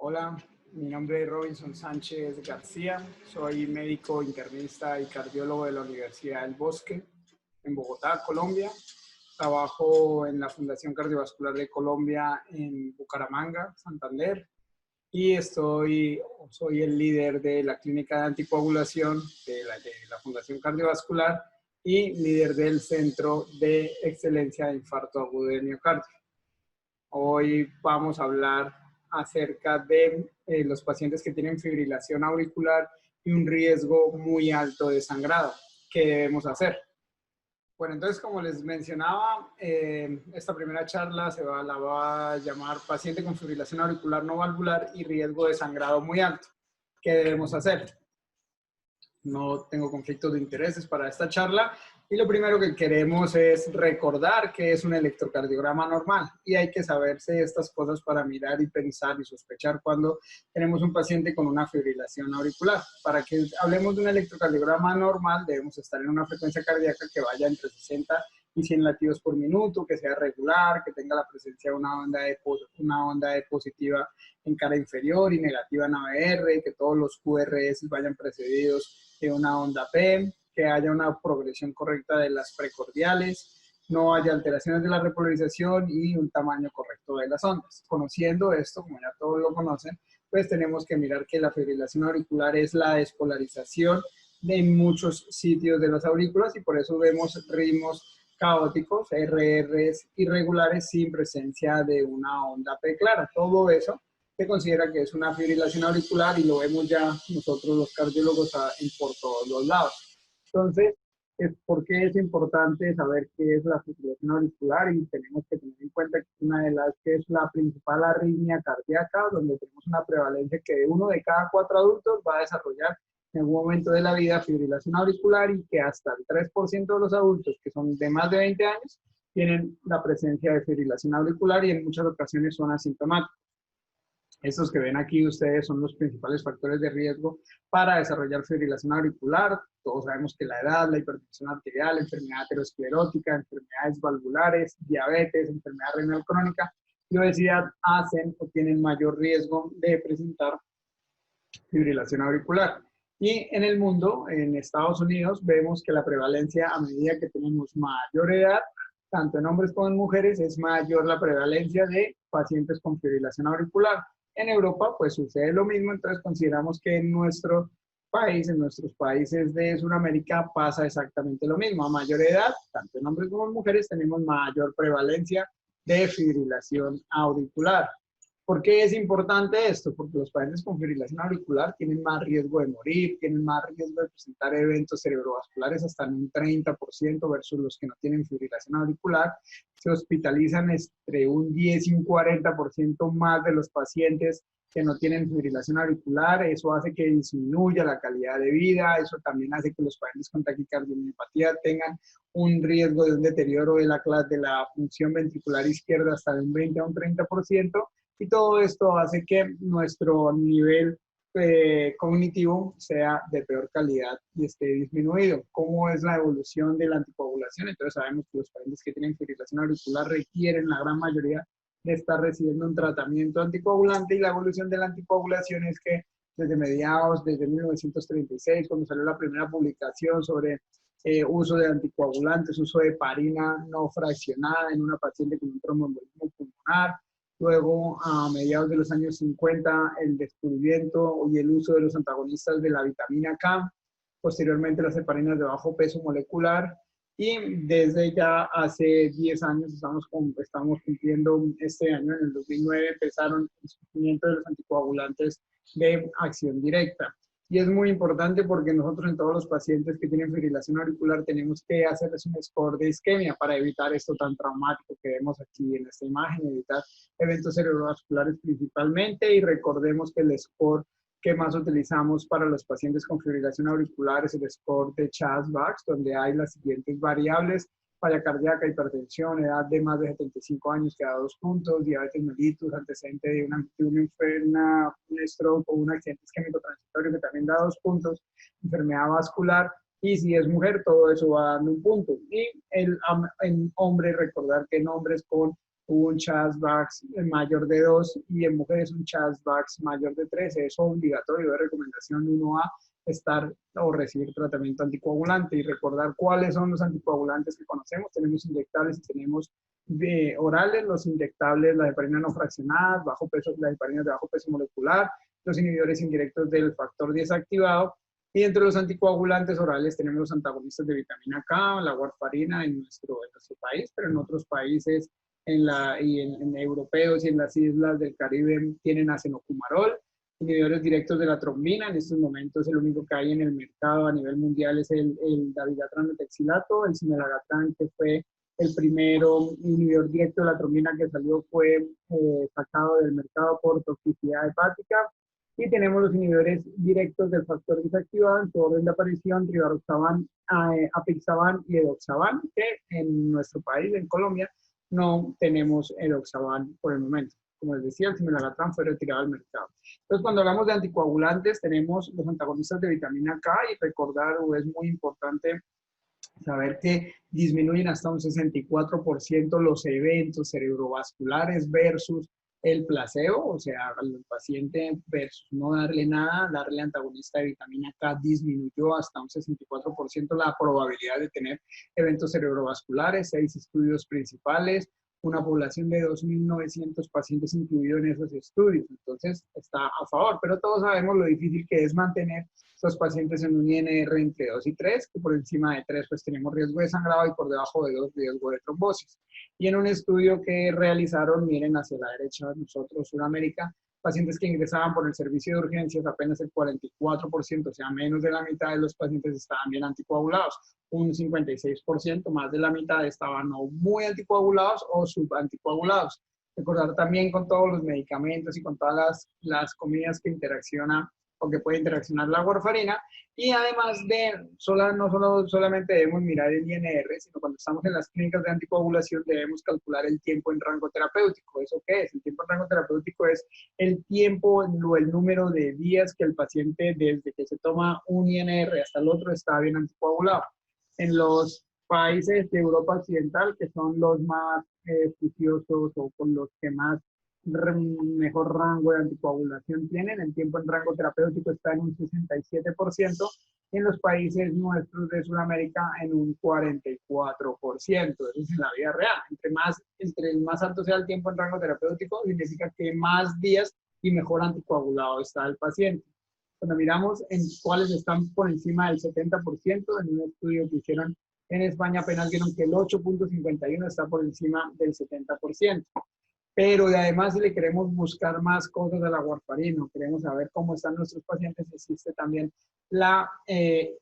Hola, mi nombre es Robinson Sánchez García, soy médico internista y cardiólogo de la Universidad del Bosque en Bogotá, Colombia. Trabajo en la Fundación Cardiovascular de Colombia en Bucaramanga, Santander, y soy el líder de la clínica de anticoagulación de la Fundación Cardiovascular y líder del Centro de Excelencia de Infarto Agudo de Miocardio. Hoy vamos a hablar acerca de los pacientes que tienen fibrilación auricular y un riesgo muy alto de sangrado. ¿Qué debemos hacer? Bueno, entonces, como les mencionaba, esta primera charla la va a llamar paciente con fibrilación auricular no valvular y riesgo de sangrado muy alto. ¿Qué debemos hacer? No tengo conflictos de intereses para esta charla y lo primero que queremos es recordar que es un electrocardiograma normal y hay que saberse estas cosas para mirar y pensar y sospechar cuando tenemos un paciente con una fibrilación auricular. Para que hablemos de un electrocardiograma normal debemos estar en una frecuencia cardíaca que vaya entre 60 y 100 latidos por minuto, que sea regular, que tenga la presencia de una onda E positiva en cara inferior y negativa en ABR, que todos los QRS vayan precedidos de una onda P, que haya una progresión correcta de las precordiales, no haya alteraciones de la repolarización y un tamaño correcto de las ondas. Conociendo esto, como ya todos lo conocen, pues tenemos que mirar que la fibrilación auricular es la despolarización en muchos sitios de las aurículas y por eso vemos ritmos caóticos, RRs irregulares sin presencia de una onda P clara. Todo eso se considera que es una fibrilación auricular y lo vemos ya nosotros los cardiólogos por todos los lados. Entonces, ¿por qué es importante saber qué es la fibrilación auricular? Y tenemos que tener en cuenta que es una de las que es la principal arritmia cardíaca, donde tenemos una prevalencia que de 1 de cada 4 adultos va a desarrollar en algún momento de la vida fibrilación auricular y que hasta el 3% de los adultos que son de más de 20 años tienen la presencia de fibrilación auricular y en muchas ocasiones son asintomáticos. Estos que ven aquí ustedes son los principales factores de riesgo para desarrollar fibrilación auricular. Todos sabemos que la edad, la hipertensión arterial, enfermedad aterosclerótica, enfermedades valvulares, diabetes, enfermedad renal crónica y obesidad hacen o tienen mayor riesgo de presentar fibrilación auricular. Y en el mundo, en Estados Unidos, vemos que la prevalencia a medida que tenemos mayor edad, tanto en hombres como en mujeres, es mayor la prevalencia de pacientes con fibrilación auricular. En Europa, pues sucede lo mismo, entonces consideramos que en nuestro país, en nuestros países de Sudamérica, pasa exactamente lo mismo. A mayor edad, tanto en hombres como en mujeres, tenemos mayor prevalencia de fibrilación auricular. ¿Por qué es importante esto? Porque los pacientes con fibrilación auricular tienen más riesgo de morir, tienen más riesgo de presentar eventos cerebrovasculares hasta en un 30% versus los que no tienen fibrilación auricular. Se hospitalizan entre un 10 y un 40% más de los pacientes que no tienen fibrilación auricular. Eso hace que disminuya la calidad de vida. Eso también hace que los pacientes con taquicardiomipatía tengan un riesgo de un deterioro de la función ventricular izquierda hasta de un 20 a un 30%. Y todo esto hace que nuestro nivel cognitivo sea de peor calidad y esté disminuido. ¿Cómo es la evolución de la anticoagulación? Entonces sabemos que los pacientes que tienen fibrilación auricular requieren la gran mayoría de estar recibiendo un tratamiento anticoagulante y la evolución de la anticoagulación es que desde 1936, cuando salió la primera publicación sobre uso de anticoagulantes, uso de heparina no fraccionada en una paciente con un tromboembolismo pulmonar. Luego, a mediados de los años 50, el descubrimiento y el uso de los antagonistas de la vitamina K, posteriormente las heparinas de bajo peso molecular, y desde ya hace 10 años estamos cumpliendo este año, en el 2009, empezaron el surgimiento de los anticoagulantes de acción directa. Y es muy importante porque nosotros en todos los pacientes que tienen fibrilación auricular tenemos que hacerles un score de isquemia para evitar esto tan traumático que vemos aquí en esta imagen, evitar eventos cerebrovasculares principalmente, y recordemos que el score que más utilizamos para los pacientes con fibrilación auricular es el score de CHAS-BAX, donde hay las siguientes variables: falla cardíaca, hipertensión, edad de más de 75 años que da 2 puntos, diabetes mellitus, antecedente de un stroke o un accidente isquémico transitorio que también da 2 puntos, enfermedad vascular, y si es mujer, todo eso va dando 1 punto. Y en hombre, recordar que en hombres con hubo un CHA2-VAX mayor de 2 y en mujeres un CHA2-VAX mayor de 3. Es obligatorio de recomendación 1A estar o recibir tratamiento anticoagulante y recordar cuáles son los anticoagulantes que conocemos. Tenemos inyectables y tenemos orales. Los inyectables, la heparina no fraccionada, bajo peso, la heparina de bajo peso molecular, los inhibidores indirectos del factor 10 activado. Y entre los anticoagulantes orales tenemos los antagonistas de vitamina K, la warfarina en nuestro país, pero en otros países en europeos y en las islas del Caribe tienen acenocumarol, inhibidores directos de la trombina. En estos momentos el único que hay en el mercado a nivel mundial es el dabigatran metaxilato. El cimelagatrán, que fue el primero inhibidor directo de la trombina que salió, fue sacado del mercado por toxicidad hepática. Y tenemos los inhibidores directos del factor desactivado en su orden de aparición: rivaroxaban, apixaban y edoxaban, que en nuestro país, en Colombia, no tenemos edoxaban por el momento. Como les decía, el cimelagatrán fue retirado del mercado. Entonces, cuando hablamos de anticoagulantes, tenemos los antagonistas de vitamina K, y recordar, o es muy importante saber que disminuyen hasta un 64% los eventos cerebrovasculares versus el placebo, o sea, al paciente versus no darle nada, darle antagonista de vitamina K disminuyó hasta un 64% la probabilidad de tener eventos cerebrovasculares. 6 estudios principales, una población de 2.900 pacientes incluidos en esos estudios. Entonces, está a favor, pero todos sabemos lo difícil que es mantener los pacientes en un INR entre 2 y 3, que por encima de 3 pues tenemos riesgo de sangrado y por debajo de 2 riesgo de trombosis. Y en un estudio que realizaron, miren hacia la derecha, nosotros, Sudamérica, pacientes que ingresaban por el servicio de urgencias, apenas el 44%, o sea, menos de la mitad de los pacientes estaban bien anticoagulados. Un 56%, más de la mitad, estaban o muy anticoagulados o subanticoagulados. Recordar también con todos los medicamentos y con todas las comidas que interacciona o que puede interaccionar la warfarina. Y además de, no solamente debemos mirar el INR, sino cuando estamos en las clínicas de anticoagulación debemos calcular el tiempo en rango terapéutico. ¿Eso qué es? El tiempo en rango terapéutico es el tiempo o el número de días que el paciente, desde que se toma un INR hasta el otro, está bien anticoagulado. En los países de Europa Occidental, que son los más juiciosos o con los que más mejor rango de anticoagulación tienen, el tiempo en rango terapéutico está en un 67%, y en los países nuestros de Sudamérica en un 44%. Eso es en la vida real. Entre más alto sea el tiempo en rango terapéutico, significa que más días y mejor anticoagulado está el paciente. Cuando miramos en cuáles están por encima del 70%, en un estudio que hicieron en España apenas vieron que el 8.51 está por encima del 70%. Pero además, si le queremos buscar más cosas a la warfarina, queremos saber cómo están nuestros pacientes, existe también la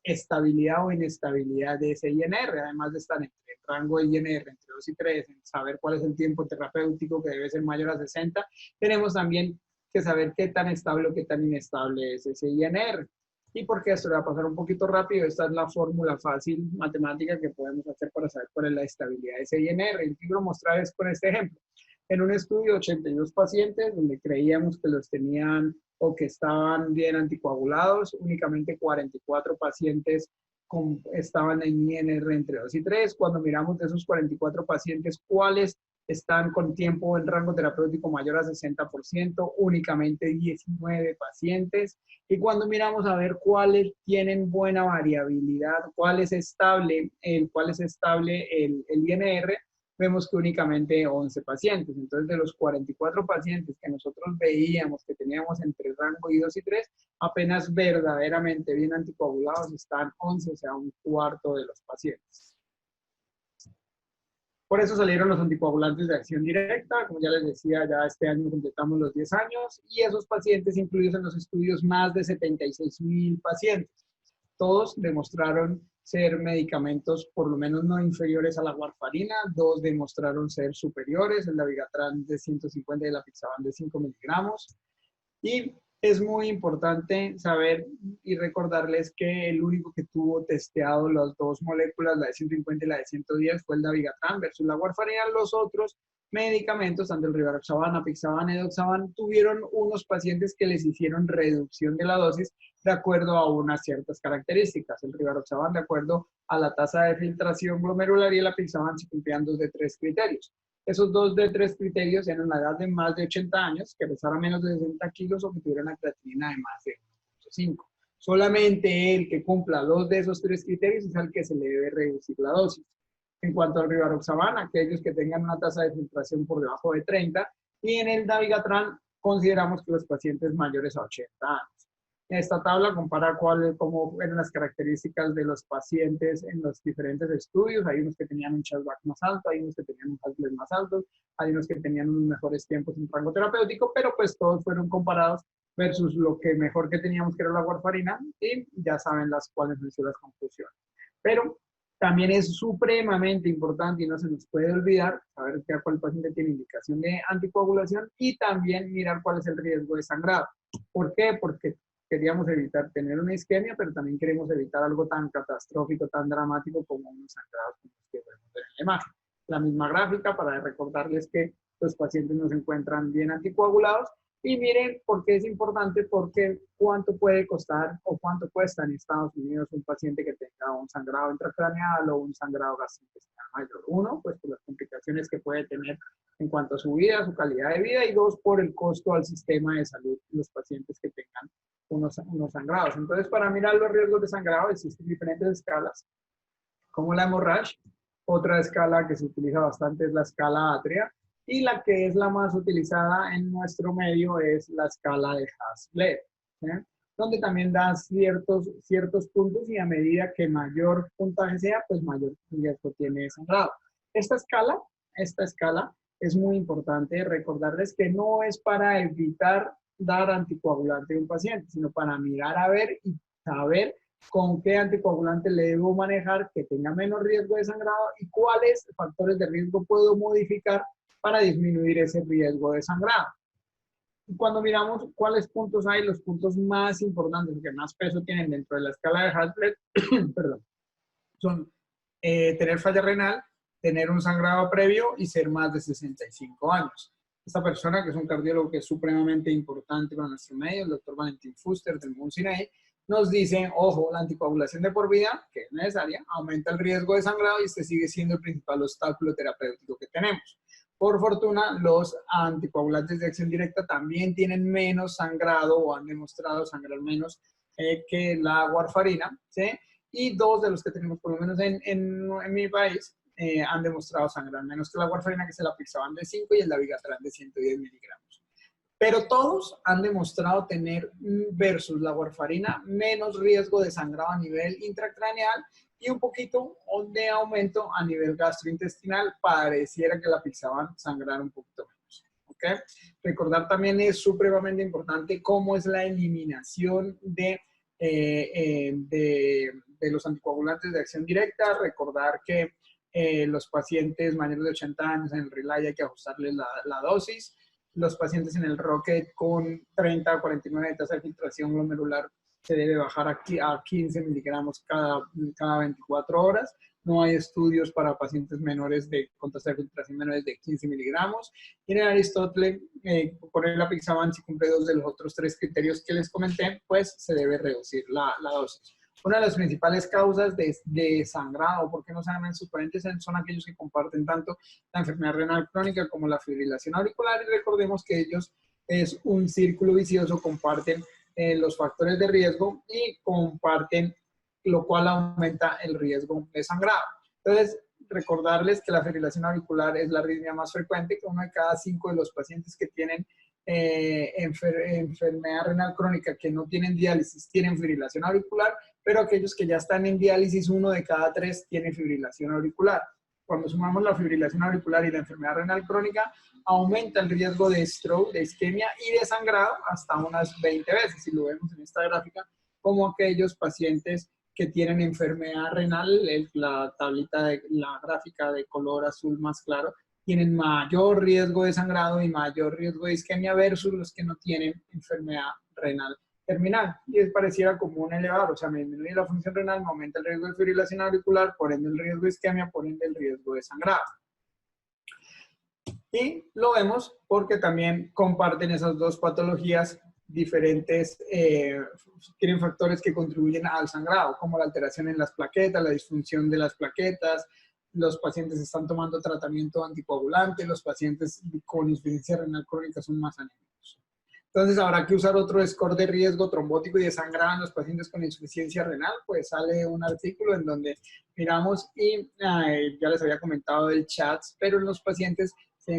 estabilidad o inestabilidad de ese INR, además de estar entre el rango de INR entre 2 y 3, en saber cuál es el tiempo terapéutico, que debe ser mayor a 60, tenemos también que saber qué tan estable o qué tan inestable es ese INR. Y porque esto le va a pasar un poquito rápido, esta es la fórmula fácil matemática que podemos hacer para saber cuál es la estabilidad de ese INR. Y quiero mostrar es con este ejemplo. En un estudio de 82 pacientes, donde creíamos que los tenían o que estaban bien anticoagulados, únicamente 44 pacientes estaban en INR entre 2 y 3. Cuando miramos de esos 44 pacientes, ¿cuáles están con tiempo en rango terapéutico mayor a 60%? Únicamente 19 pacientes. Y cuando miramos a ver cuáles tienen buena variabilidad, cuál es estable el INR, vemos que únicamente 11 pacientes. Entonces, de los 44 pacientes que nosotros veíamos que teníamos entre rango y 2 y 3, apenas verdaderamente bien anticoagulados están 11, o sea, un cuarto de los pacientes. Por eso salieron los anticoagulantes de acción directa. Como ya les decía, ya este año completamos los 10 años, y esos pacientes incluidos en los estudios, más de 76,000 pacientes. Todos demostraron ser medicamentos por lo menos no inferiores a la warfarina, 2 demostraron ser superiores, el dabigatran de 150 y el apixaban de 5 miligramos. Y es muy importante saber y recordarles que el único que tuvo testeado las dos moléculas, la de 150 y la de 110, fue el dabigatran versus la warfarina. Los otros medicamentos, tanto el rivaroxaban, apixaban, edoxaban, tuvieron unos pacientes que les hicieron reducción de la dosis de acuerdo a unas ciertas características. El rivaroxaban de acuerdo a la tasa de filtración glomerular, y el apixaban se cumplían 2 de 3 criterios. Esos 2 de 3 criterios eran la edad de más de 80 años, que pesara menos de 60 kilos o que tuviera una creatinina de más de 1.5. Solamente el que cumpla 2 de esos 3 criterios es al que se le debe reducir la dosis. En cuanto al rivaroxaban, aquellos que tengan una tasa de filtración por debajo de 30, y en el dabigatran consideramos que los pacientes mayores a 80 años. Esta tabla compara cómo eran las características de los pacientes en los diferentes estudios. Hay unos que tenían un chargeback más alto, hay unos que tenían un hazard más alto, hay unos que tenían unos mejores tiempos en rango terapéutico, pero pues todos fueron comparados versus lo que mejor que teníamos, que era la warfarina, y ya saben cuáles han sido las conclusiones. Pero también es supremamente importante y no se nos puede olvidar saber cuál paciente tiene indicación de anticoagulación y también mirar cuál es el riesgo de sangrado. ¿Por qué? Porque queríamos evitar tener una isquemia, pero también queremos evitar algo tan catastrófico, tan dramático como unos sangrados como los que podemos ver en la imagen. La misma gráfica para recordarles que los pacientes no se encuentran bien anticoagulados. Y miren por qué es importante, porque cuánto puede costar o cuánto cuesta en Estados Unidos un paciente que tenga un sangrado intracraneal o un sangrado gastrointestinal mayor. Uno, pues por las complicaciones que puede tener en cuanto a su vida, su calidad de vida, y dos, por el costo al sistema de salud de los pacientes que tengan unos sangrados. Entonces, para mirar los riesgos de sangrado existen diferentes escalas, como la hemorragia. Otra escala que se utiliza bastante es la escala atria, y la que es la más utilizada en nuestro medio es la escala de Hasler, donde también da ciertos puntos, y a medida que mayor puntaje sea, pues mayor riesgo tiene de sangrado. Esta escala es muy importante recordarles que no es para evitar dar anticoagulante a un paciente, sino para mirar a ver y saber con qué anticoagulante le debo manejar que tenga menos riesgo de sangrado y cuáles factores de riesgo puedo modificar para disminuir ese riesgo de sangrado. Y cuando miramos cuáles puntos hay, los puntos más importantes, que más peso tienen dentro de la escala de Hasler, perdón, son tener falla renal, tener un sangrado previo y ser más de 65 años. Esta persona, que es un cardiólogo que es supremamente importante para nuestro medio, el doctor Valentín Fuster del Mount Sinai, nos dice, ojo, la anticoagulación de por vida, que es necesaria, aumenta el riesgo de sangrado y este sigue siendo el principal obstáculo terapéutico que tenemos. Por fortuna, los anticoagulantes de acción directa también tienen menos sangrado o han demostrado sangrar menos que la warfarina, ¿sí? Y dos de los que tenemos, por lo menos en mi país, han demostrado sangrar menos que la warfarina, que es el apixaban de 5 y el dabigatran de 110 miligramos. Pero todos han demostrado tener, versus la warfarina, menos riesgo de sangrado a nivel intracraneal y un poquito de aumento a nivel gastrointestinal. Pareciera que la apixaban sangrar un poquito menos. ¿Okay? Recordar también es supremamente importante cómo es la eliminación de los anticoagulantes de acción directa. Recordar que los pacientes mayores de 80 años en el Relay hay que ajustarles la dosis. Los pacientes en el Rocket con 30 a 49 de tasa de filtración glomerular se debe bajar a 15 miligramos cada 24 horas. No hay estudios para pacientes menores con tasa de filtración menores de 15 miligramos. Y en el Aristóteles, por el apixaban, si cumple 2 de los otros 3 criterios que les comenté, pues se debe reducir la dosis. Una de las principales causas de sangrado, porque no sangran sus pacientes, son aquellos que comparten tanto la enfermedad renal crónica como la fibrilación auricular, y recordemos que ellos es un círculo vicioso, comparten los factores de riesgo y comparten, lo cual aumenta el riesgo de sangrado. Entonces, recordarles que la fibrilación auricular es la arritmia más frecuente, que 1 de cada 5 de los pacientes que tienen enfermedad renal crónica que no tienen diálisis tienen fibrilación auricular, pero aquellos que ya están en diálisis, 1 de cada 3 tienen fibrilación auricular. Cuando sumamos la fibrilación auricular y la enfermedad renal crónica, aumenta el riesgo de stroke, de isquemia y de sangrado hasta unas 20 veces, si lo vemos en esta gráfica, como aquellos pacientes que tienen enfermedad renal, la tablita de la gráfica de color azul más claro, tienen mayor riesgo de sangrado y mayor riesgo de isquemia versus los que no tienen enfermedad renal terminal. Y pareciera como un elevador, o sea, me disminuye la función renal, me aumenta el riesgo de fibrilación auricular, por ende el riesgo de isquemia, por ende el riesgo de sangrado. Y lo vemos porque también comparten esas dos patologías diferentes, tienen factores que contribuyen al sangrado, como la alteración en las plaquetas, la disfunción de las plaquetas, los pacientes están tomando tratamiento anticoagulante, los pacientes con insuficiencia renal crónica son más anémicos. Entonces, habrá que usar otro score de riesgo trombótico y de sangrado en los pacientes con insuficiencia renal. Pues sale un artículo en donde miramos y ya les había comentado del chat, pero en los pacientes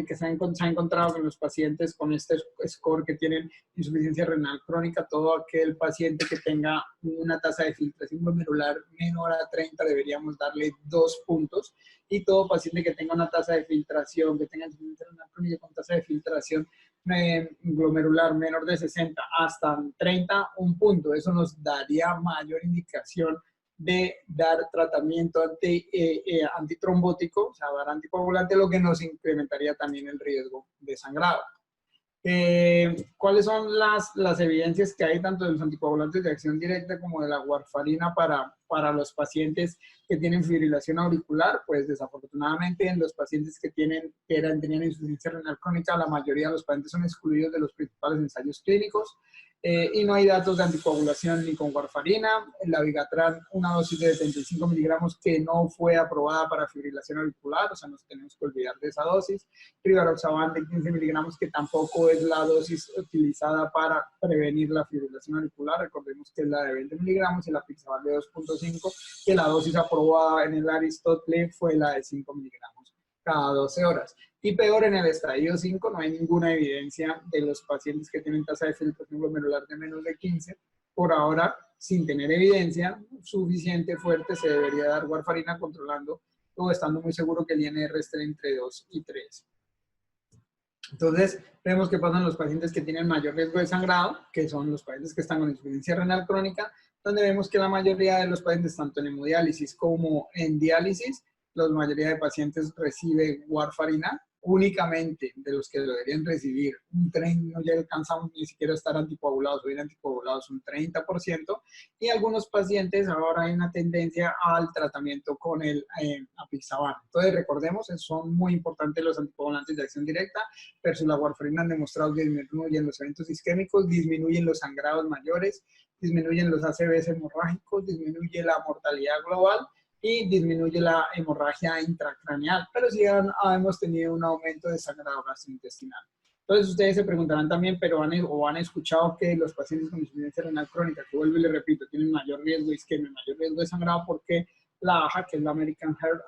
que se ha encontrado que en los pacientes con este score que tienen insuficiencia renal crónica, todo aquel paciente que tenga una tasa de filtración glomerular menor a 30 deberíamos darle 2 puntos, y todo paciente que tenga una tasa de filtración, que tenga insuficiencia renal crónica con tasa de filtración glomerular menor de 60 hasta 30, 1 punto. Eso nos daría mayor indicación de dar tratamiento antitrombótico, o sea, dar anticoagulante, lo que nos incrementaría también el riesgo de sangrado. ¿Cuáles son las evidencias que hay tanto de los anticoagulantes de acción directa como de la warfarina para los pacientes que tienen fibrilación auricular? Pues desafortunadamente en los pacientes que tenían insuficiencia renal crónica, la mayoría de los pacientes son excluidos de los principales ensayos clínicos. Y no hay datos de anticoagulación ni con warfarina. La Vigatran, una dosis de 75 miligramos que no fue aprobada para fibrilación auricular, o sea, nos tenemos que olvidar de esa dosis. Rivaroxaban de 15 miligramos, que tampoco es la dosis utilizada para prevenir la fibrilación auricular. Recordemos que es la de 20 miligramos, y la Apixaban de 2.5, que la dosis aprobada en el Aristotle fue la de 5 miligramos cada 12 horas. Y peor, en el estadio 5 no hay ninguna evidencia de los pacientes que tienen tasa de filtración glomerular de menos de 15. Por ahora, sin tener evidencia suficiente fuerte, se debería dar warfarina controlando o estando muy seguro que el INR esté entre 2 y 3. Entonces, vemos que pasan los pacientes que tienen mayor riesgo de sangrado, que son los pacientes que están con insuficiencia renal crónica, donde vemos que la mayoría de los pacientes, tanto en hemodiálisis como en diálisis, la mayoría de pacientes recibe warfarina. Únicamente de los que lo deberían recibir, un tren no ya alcanzamos ni siquiera a estar anticoagulados, o bien anticoagulados un 30%, y algunos pacientes ahora hay una tendencia al tratamiento con el Apixaban. Entonces, recordemos, son muy importantes los anticoagulantes de acción directa, versus la warfarina han demostrado que disminuyen los eventos isquémicos, disminuyen los sangrados mayores, disminuyen los ACVs hemorrágicos, disminuye la mortalidad global y disminuye la hemorragia intracraneal, pero sí hemos tenido un aumento de sangrado gastrointestinal. Entonces ustedes se preguntarán también, pero han escuchado que los pacientes con insuficiencia renal crónica, que vuelvo y les repito, tienen mayor riesgo de isquemia, mayor riesgo de sangrado, porque la AHA, que es la American Heart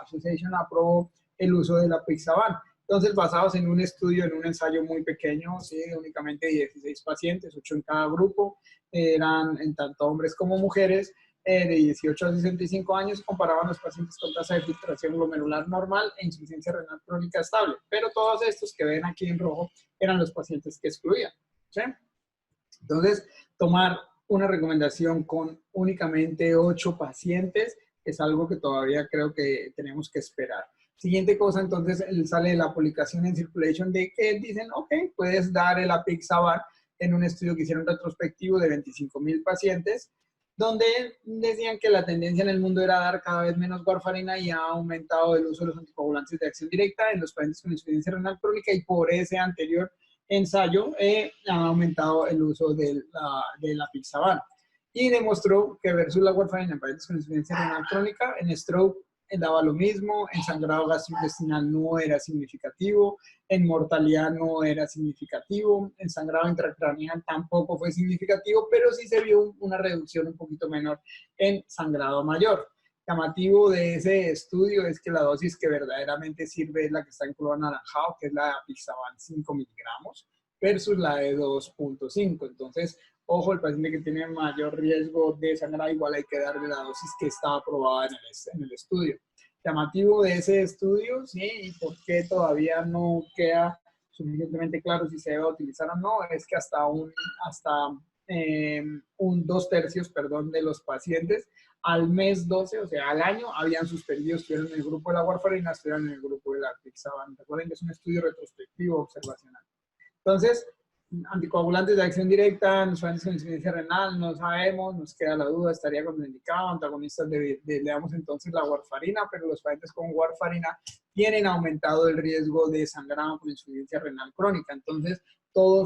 Association, aprobó el uso de la Apixaban. Entonces, basados en un estudio, en un ensayo muy pequeño, ¿sí? Únicamente 16 pacientes, 8 en cada grupo, eran en tanto hombres como mujeres, de 18 a 65 años, comparaban los pacientes con tasa de filtración glomerular normal e insuficiencia renal crónica estable. Pero todos estos que ven aquí en rojo eran los pacientes que excluían, ¿sí? Entonces, tomar una recomendación con únicamente 8 pacientes es algo que todavía creo que tenemos que esperar. Siguiente cosa, entonces, sale la publicación en Circulation de que dicen, ok, puedes dar el Apixaban en un estudio que hicieron retrospectivo de 25,000 pacientes, donde decían que la tendencia en el mundo era dar cada vez menos warfarina, y ha aumentado el uso de los anticoagulantes de acción directa en los pacientes con insuficiencia renal crónica, y por ese anterior ensayo ha aumentado el uso de la Apixaban. Y demostró que versus la warfarina en pacientes con insuficiencia renal crónica, en stroke daba lo mismo, en sangrado gastrointestinal no era significativo, en mortalidad no era significativo, en sangrado intracraneal tampoco fue significativo, pero sí se vio una reducción un poquito menor en sangrado mayor. Llamativo de ese estudio es que la dosis que verdaderamente sirve es la que está en color anaranjado, que es la de Apixaban 5 miligramos, versus la de 2.5. Entonces, ojo, el paciente que tiene mayor riesgo de sangrado, igual hay que darle la dosis que está aprobada en el estudio. Llamativo de ese estudio, ¿sí? Y por qué todavía no queda suficientemente claro si se debe utilizar o no, es que hasta 2/3, perdón, de los pacientes al mes 12, o sea, al año, habían suspendido, estuvieron en el grupo de la warfarina, estuvieron en el grupo de la Apixaban. Recuerden que es un estudio retrospectivo observacional. Entonces, anticoagulantes de acción directa, en los pacientes con insuficiencia renal, no sabemos, nos queda la duda, estaría contraindicado. Antagonistas le damos entonces la warfarina, pero los pacientes con warfarina tienen aumentado el riesgo de sangrado por insuficiencia renal crónica. Entonces,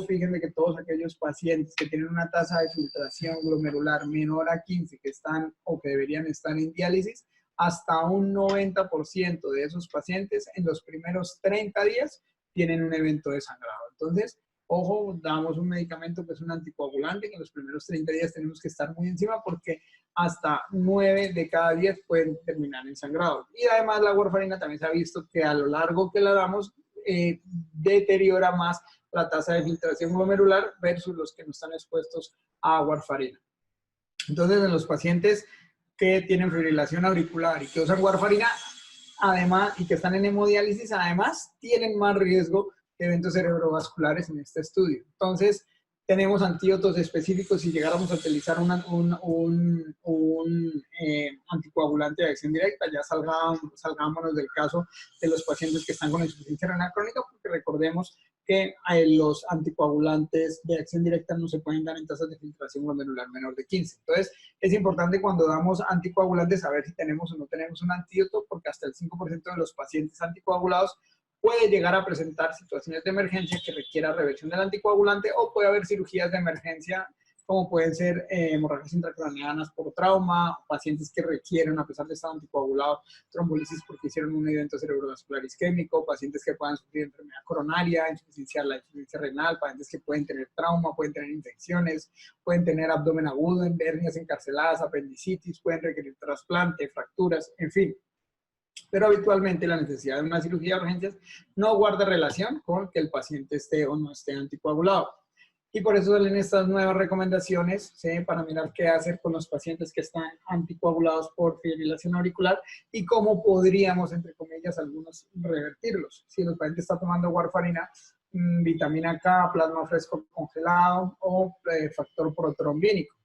fíjense que todos aquellos pacientes que tienen una tasa de filtración glomerular menor a 15, que están o que deberían estar en diálisis, hasta un 90% de esos pacientes en los primeros 30 días tienen un evento de sangrado. Entonces, ojo, damos un medicamento que es un anticoagulante, que en los primeros 30 días tenemos que estar muy encima porque hasta 9 de cada 10 pueden terminar en sangrado. Y además la warfarina también se ha visto que a lo largo que la damos deteriora más la tasa de filtración glomerular versus los que no están expuestos a warfarina. Entonces, en los pacientes que tienen fibrilación auricular y que usan warfarina, además, y que están en hemodiálisis, además, tienen más riesgo de eventos cerebrovasculares en este estudio. Entonces, tenemos antídotos específicos si llegáramos a utilizar un anticoagulante de acción directa. Ya salgámonos del caso de los pacientes que están con insuficiencia renal crónica, porque recordemos que los anticoagulantes de acción directa no se pueden dar en tasas de filtración glomerular menor de 15. Entonces, es importante cuando damos anticoagulantes saber si tenemos o no tenemos un antídoto, porque hasta el 5% de los pacientes anticoagulados puede llegar a presentar situaciones de emergencia que requiera reversión del anticoagulante, o puede haber cirugías de emergencia, como pueden ser hemorragias intracraneanas por trauma, pacientes que requieren, a pesar de estar anticoagulados, trombolisis porque hicieron un evento cerebrovascular isquémico, pacientes que puedan sufrir enfermedad coronaria, insuficiencia renal, pacientes que pueden tener trauma, pueden tener infecciones, pueden tener abdomen agudo, hernias encarceladas, apendicitis, pueden requerir trasplante, fracturas, en fin. Pero habitualmente la necesidad de una cirugía de urgencias no guarda relación con que el paciente esté o no esté anticoagulado. Y por eso salen estas nuevas recomendaciones, ¿sí?, para mirar qué hacer con los pacientes que están anticoagulados por fibrilación auricular y cómo podríamos, entre comillas, algunos revertirlos. Si el paciente está tomando warfarina, vitamina K, plasma fresco congelado o factor protrombínico.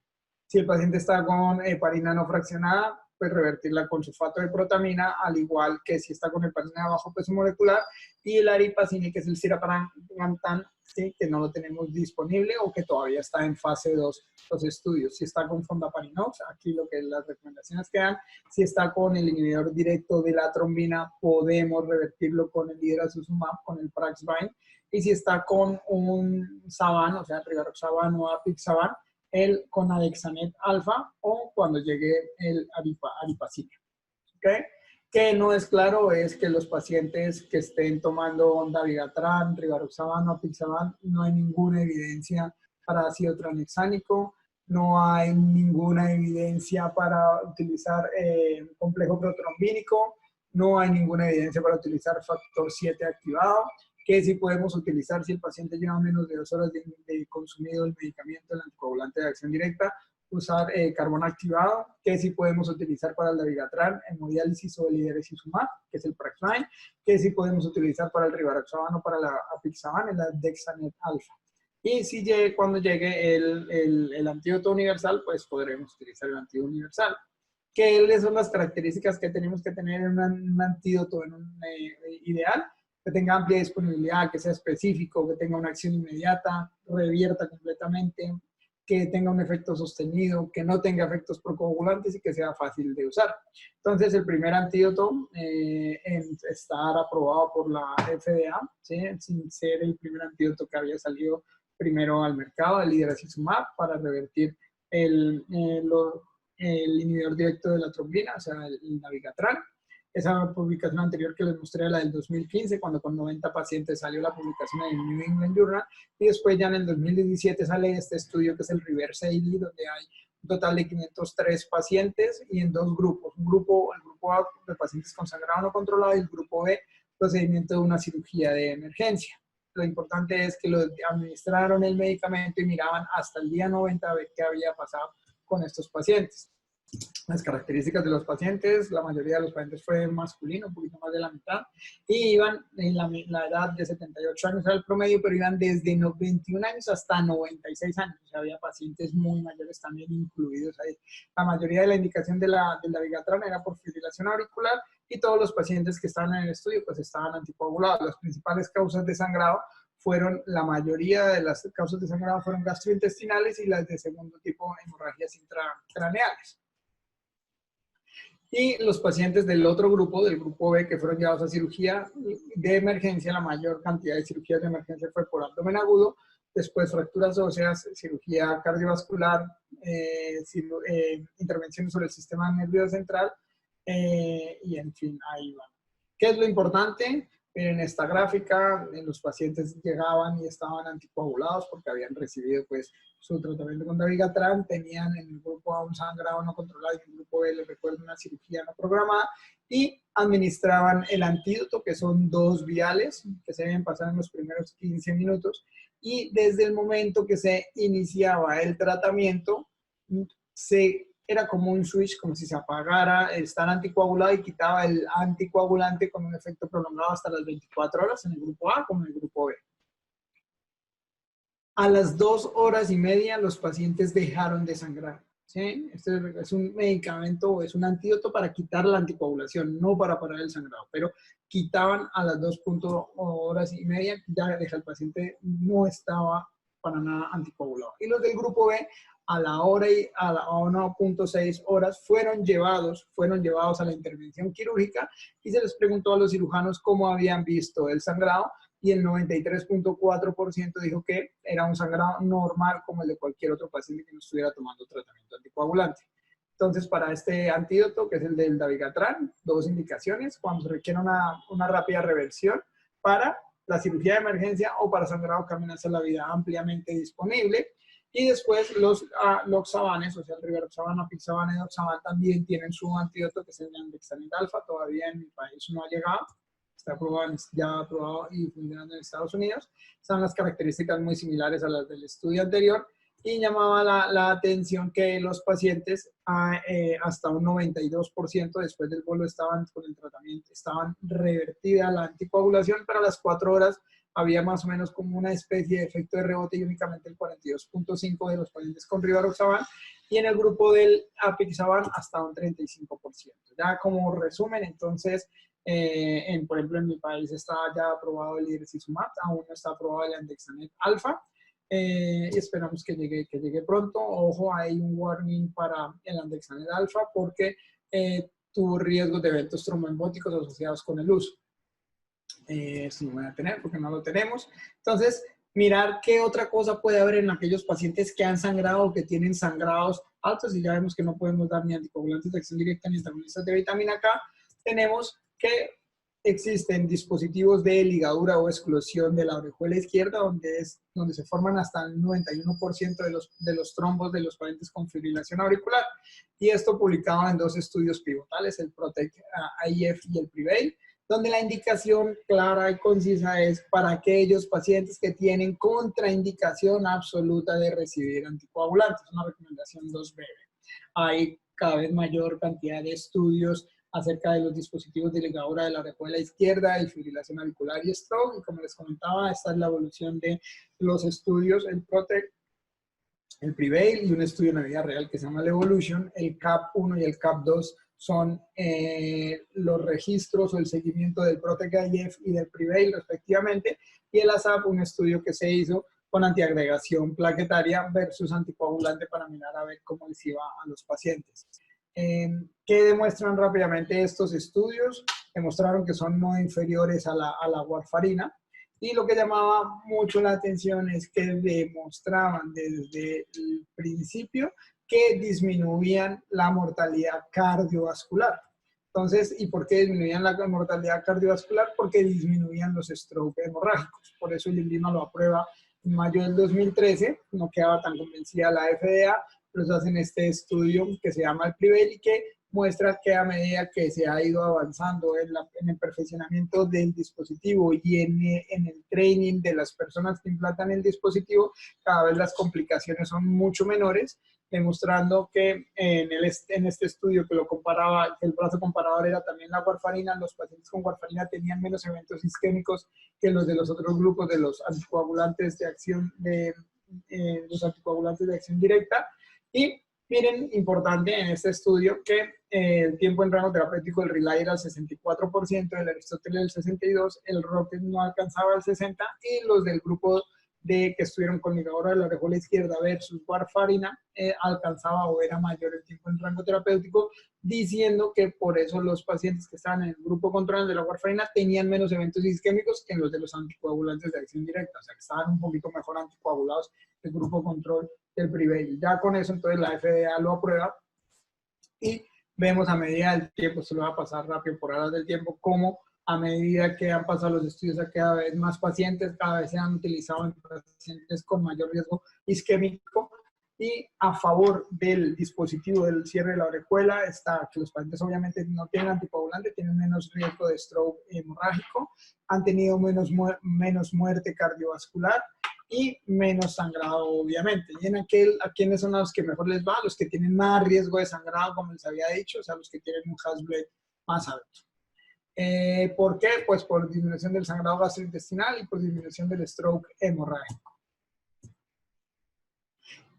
Si el paciente está con heparina no fraccionada, pues revertirla con sulfato de protamina, al igual que si está con heparina de bajo peso molecular, y el aripacine, que es el siraparantan, ¿sí?, que no lo tenemos disponible o que todavía está en fase 2 los estudios. Si está con fondaparinux, aquí lo que las recomendaciones que dan, si está con el inhibidor directo de la trombina, podemos revertirlo con el hidrasuzumab, con el Praxbind, y si está con un Saban, o sea, rivaroxaban o apixaban, el con Adexanet alfa, o cuando llegue el aripacine. ¿Okay? Que no es claro es que los pacientes que estén tomando dabigatran, rivaroxaban o apixaban, no hay ninguna evidencia para ácido tranexánico, no hay ninguna evidencia para utilizar complejo protrombínico, no hay ninguna evidencia para utilizar factor 7 activado, que sí podemos utilizar si el paciente lleva menos de 2 horas de consumido el medicamento, el anticoagulante de acción directa, usar carbón activado, que sí podemos utilizar para el dabigatran, hemodiálisis o el hidrasuzumab, que es el Praxbind, que sí podemos utilizar para el rivaroxaban o para la apixaban, el Adexanet alfa. Y si cuando llegue el antídoto universal, pues podremos utilizar el antídoto universal. ¿Qué son las características que tenemos que tener en un antídoto en un ideal? Que tenga amplia disponibilidad, que sea específico, que tenga una acción inmediata, revierta completamente, que tenga un efecto sostenido, que no tenga efectos procoagulantes y que sea fácil de usar. Entonces, el primer antídoto en estar aprobado por la FDA, ¿sí?, sin ser el primer antídoto que había salido primero al mercado, el hidrasuzumab, para revertir el inhibidor directo de la trombina, o sea, el dabigatran. Esa publicación anterior que les mostré, la del 2015, cuando con 90 pacientes salió la publicación en el New England Journal, y después ya en el 2017 sale este estudio que es el Reverse-AD, donde hay un total de 503 pacientes y en 2 grupos. El grupo A de pacientes con sangrado no controlado y el grupo B, procedimiento de una cirugía de emergencia. Lo importante es que lo administraron el medicamento y miraban hasta el día 90 a ver qué había pasado con estos pacientes. Las características de los pacientes, la mayoría de los pacientes fue masculino, un poquito más de la mitad, y iban en la edad de 78 años era el promedio, pero iban desde 21 años hasta 96 años, o sea, había pacientes muy mayores también incluidos ahí. La mayoría de la indicación de la dabigatran era por fibrilación auricular, y todos los pacientes que estaban en el estudio pues estaban anticoagulados. Las principales causas de sangrado fueron, la mayoría de las causas de sangrado fueron gastrointestinales y las de segundo tipo, hemorragias intracraneales. Y los pacientes del otro grupo, del grupo B, que fueron llevados a cirugía de emergencia, la mayor cantidad de cirugías de emergencia fue por abdomen agudo, después fracturas óseas, cirugía cardiovascular, intervenciones sobre el sistema nervioso central, y en fin, ahí va. ¿Qué es lo importante? En esta gráfica, los pacientes llegaban y estaban anticoagulados porque habían recibido pues su tratamiento con dabigatran, tenían en el grupo A un sangrado no controlado y en el grupo B, les recuerdo, una cirugía no programada, y administraban el antídoto, que son 2 viales que se deben pasar en los primeros 15 minutos, y desde el momento que se iniciaba el tratamiento, era como un switch, como si se apagara el estar anticoagulado y quitaba el anticoagulante con un efecto prolongado hasta las 24 horas en el grupo A como en el grupo B. A las 2 horas y media los pacientes dejaron de sangrar. ¿Sí? Este es un medicamento, es un antídoto para quitar la anticoagulación, no para parar el sangrado, pero quitaban a las 2 horas y media, ya el paciente no estaba para nada anticoagulado. Y los del grupo B, a la hora y a la 1.6 horas fueron llevados a la intervención quirúrgica y se les preguntó a los cirujanos cómo habían visto el sangrado, y el 93.4% dijo que era un sangrado normal como el de cualquier otro paciente que no estuviera tomando tratamiento anticoagulante. Entonces, para este antídoto, que es el del dabigatran, 2 indicaciones: cuando se requiere una rápida reversión, para la cirugía de emergencia o para sangrado que amenaza la vida, ampliamente disponible. Y después los loxabanes, o sea, el rivaroxaban, apixaban y doxaban también tienen su antídoto, que es el andexanet alfa. Todavía en mi país no ha llegado. Está aprobado, ya aprobado y funcionando en Estados Unidos. Están las características muy similares a las del estudio anterior, y llamaba la atención que los pacientes hasta un 92% después del bolo estaban con el tratamiento, estaban revertida la anticoagulación, pero a las 4 horas había más o menos como una especie de efecto de rebote y únicamente el 42.5% de los pacientes con rivaroxaban, y en el grupo del apixaban hasta un 35%. Ya como resumen, entonces, por ejemplo, en mi país está ya aprobado el idrecizumab, aún no está aprobado el andexanet alfa, y esperamos que llegue pronto. Ojo, hay un warning para el andexanet alfa porque tuvo riesgos de eventos tromboembóticos asociados con el uso. Esto no voy a tener porque no lo tenemos. Entonces, mirar qué otra cosa puede haber en aquellos pacientes que han sangrado o que tienen sangrados altos, y ya vemos que no podemos dar ni anticoagulantes de acción directa ni antagonistas de vitamina K. Tenemos que existen dispositivos de ligadura o exclusión de la orejuela izquierda, donde se forman hasta el 91% de los trombos de los pacientes con fibrilación auricular. Y esto publicado en 2 estudios pivotales, el PROTECT-IF y el PREVAIL, donde la indicación clara y concisa es para aquellos pacientes que tienen contraindicación absoluta de recibir anticoagulantes. Una recomendación 2B. Hay cada vez mayor cantidad de estudios acerca de los dispositivos de ligadura de la orejuela izquierda y fibrilación auricular y stroke, y como les comentaba, esta es la evolución de los estudios, el PROTECT, el PREVAIL y un estudio en la vida real que se llama el Evolution. El CAP1 y el CAP2 son los registros o el seguimiento del PROTECT-IF y del PREVAIL respectivamente, y el ASAP, un estudio que se hizo con antiagregación plaquetaria versus anticoagulante para mirar a ver cómo les iba a los pacientes. ¿Qué demuestran rápidamente estos estudios? Demostraron que son no inferiores a la warfarina, y lo que llamaba mucho la atención es que demostraban desde el principio que disminuían la mortalidad cardiovascular. Entonces, ¿y por qué disminuían la mortalidad cardiovascular? Porque disminuían los stroke hemorrágicos. Por eso el INVIMA lo aprueba en mayo del 2013, no quedaba tan convencida la FDA, pero hacen este estudio que se llama el PREVAIL y que muestra que a medida que se ha ido avanzando en el perfeccionamiento del dispositivo y en el training de las personas que implantan el dispositivo, cada vez las complicaciones son mucho menores, demostrando que en este estudio que lo comparaba, que el brazo comparador era también la warfarina, los pacientes con warfarina tenían menos eventos isquémicos que los de los otros grupos de los anticoagulantes de acción directa. Y miren, importante en este estudio que el tiempo en rango terapéutico del Relay era el 64%, el Aristóteles el 62%, el Rocket no alcanzaba el 60%, y los del grupo que estuvieron con ligadura de la orejuela izquierda versus warfarina alcanzaba o era mayor el tiempo en rango terapéutico, diciendo que por eso los pacientes que estaban en el grupo control de la warfarina tenían menos eventos isquémicos que en los de los anticoagulantes de acción directa, o sea que estaban un poquito mejor anticoagulados el grupo control del PREVAIL. Ya con eso entonces la FDA lo aprueba y vemos a medida del tiempo, se lo va a pasar rápido por horas del tiempo, cómo a medida que han pasado los estudios a cada vez más pacientes, cada vez se han utilizado en pacientes con mayor riesgo isquémico. Y a favor del dispositivo del cierre de la orejuela está que los pacientes obviamente no tienen anticoagulante, tienen menos riesgo de stroke hemorrágico, han tenido menos muerte cardiovascular y menos sangrado, obviamente. Y ¿a quiénes son los que mejor les va? Los que tienen más riesgo de sangrado, como les había dicho, o sea, los que tienen un Hasbled más alto. ¿Por qué? Pues por disminución del sangrado gastrointestinal y por disminución del stroke hemorrágico.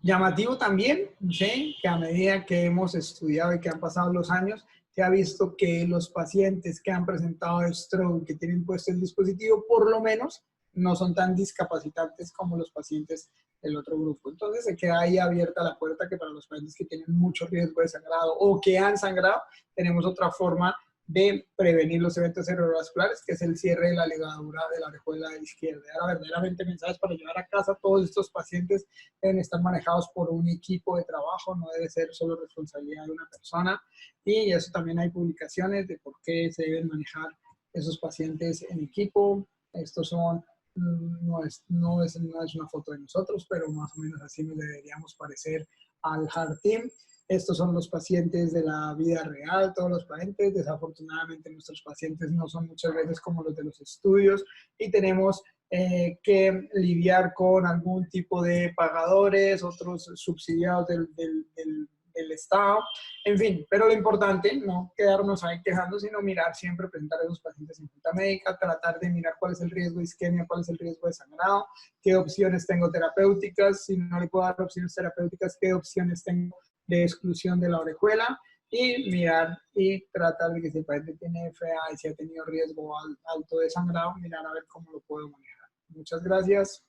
Llamativo también, ¿sí?, que a medida que hemos estudiado y que han pasado los años, se ha visto que los pacientes que han presentado el stroke, que tienen puesto el dispositivo, por lo menos no son tan discapacitantes como los pacientes del otro grupo. Entonces se queda ahí abierta la puerta que para los pacientes que tienen mucho riesgo de sangrado o que han sangrado, tenemos otra forma de prevenir los eventos cerebrovasculares, que es el cierre de la ligadura de la orejuela izquierda. Ahora, verdaderamente, mensajes para llevar a casa. Todos estos pacientes deben estar manejados por un equipo de trabajo, no debe ser solo responsabilidad de una persona. Y eso también hay publicaciones de por qué se deben manejar esos pacientes en equipo. Estos son, no es una foto de nosotros, pero más o menos así nos deberíamos parecer al Heart Team. Estos son los pacientes de la vida real, todos los pacientes. Desafortunadamente nuestros pacientes no son muchas veces como los de los estudios y tenemos que lidiar con algún tipo de pagadores, otros subsidiados del Estado, en fin. Pero lo importante, no quedarnos ahí quejando, sino mirar siempre, presentar a esos pacientes en junta médica, tratar de mirar cuál es el riesgo de isquemia, cuál es el riesgo de sangrado, qué opciones tengo terapéuticas, si no le puedo dar opciones terapéuticas, qué opciones tengo de exclusión de la orejuela, y mirar y tratar de que si el paciente tiene FA y si ha tenido riesgo alto de sangrado, mirar a ver cómo lo puedo manejar. Muchas gracias.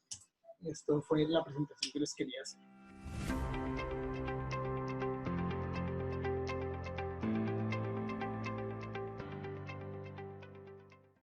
Esto fue la presentación que les quería hacer.